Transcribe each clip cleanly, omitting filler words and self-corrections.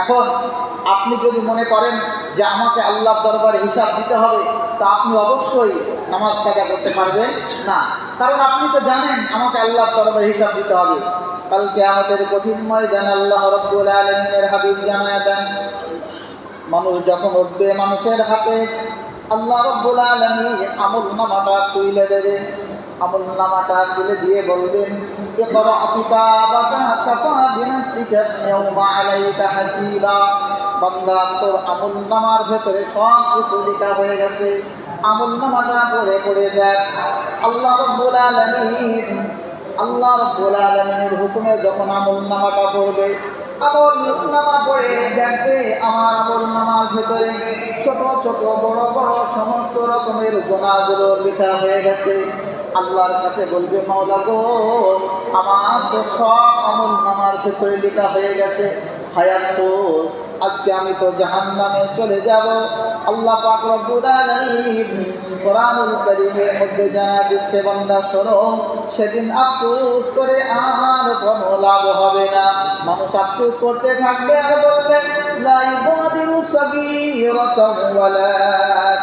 এখন আপনি যদি মনে করেন যে আমাকে আল্লাহর দরবারে হিসাব দিতে হবে, তা আপনি অবশ্যই নামাজ কাজা করতে পারবেন না। কারণ আপনি তো জানেন আমাকে আল্লাহর দরবারে হিসাব দিতে হবে। কাল কিয়ামতের কঠিন ময়দানে আল্লাহ রাব্বুল আলামিনের হাবিব জানায় দেন, মানুষ যখন উঠবে, মানুষের হাতে আল্লাহ রাব্বুল আলামিন আমলনামাটা তুলে দেবেন। আমলনামাটা তুলে দিয়ে বলবেন, ইকরা কিতাবাকা কাফা বিনাফসিকা ইয়াউমা আলাইকা হাসিবা। বান্দা, তোর আমলনামার ভেতরে সব কিছু লেখা হয়ে গেছে, আমলনামাটা পড়ে পড়ে দেখ। আল্লাহ রাব্বুল আলামিনের হুকুমে যখন আমলনামাটা পড়বে, আমলনামা পড়ে দেখবে আমার আমলনামার ভেতরে ছোট ছোট বড় বড় সমস্ত রকমের গুনাহগুলো লেখা হয়ে গেছে। আল্লাহর কাছে বলবে, মাওলা গো, আমার তো সব আমলনামার ভেতরে লেখা হয়ে গেছে, হায় আফসোস, আজকে আমি তো জাহান্নামে চলে যাব। আল্লাহ পাক রব্বুল আলামিন কোরআনুল কারীমের মধ্যে জানা দিচ্ছে, বান্দা শোনো, সেদিন আফসোস করে আর কোনো লাভ হবে না। মানুষ আফসোস করতে থাকবে আর বলবে, লা ইউগাদিরু সাগীরাতান ওয়ালা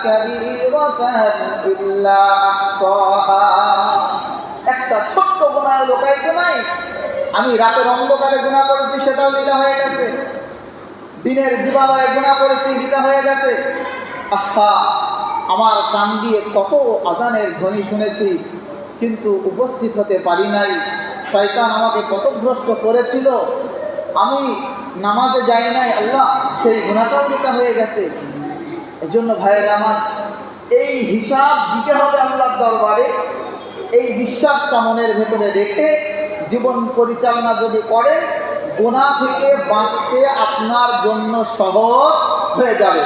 কাবীরাতান ইল্লা আহসাহা। একটা ছোট্ট গুনাহ লুকায়িত নাই। আমি রাতের অন্ধকারে গুনাহ করেছি, সেটাও লেখা হয়ে গেছে। দিনের দিবালয়ে গুনাহ করেছি, লেখা হয়ে গেছে। আহা, আমার কান দিয়ে কত আজানের ধ্বনি শুনেছি, কিন্তু উপস্থিত হতে পারি নাই। শয়তান আমাকে পথভ্রষ্ট করেছিল, আমি নামাজে যাই নাই, আল্লাহ সেই গুনাহটাও লেখা হয়ে গেছে। এজন্য ভাইয়েরা আমার, এই হিসাব দিতে হবে আল্লাহর দরবারে। এই বিশ্বাসটা মনের ভেতরে রেখে জীবন পরিচালনা যদি করে, গুনাহ থেকে বাঁচতে আপনার জন্য সহজ হয়ে যাবে।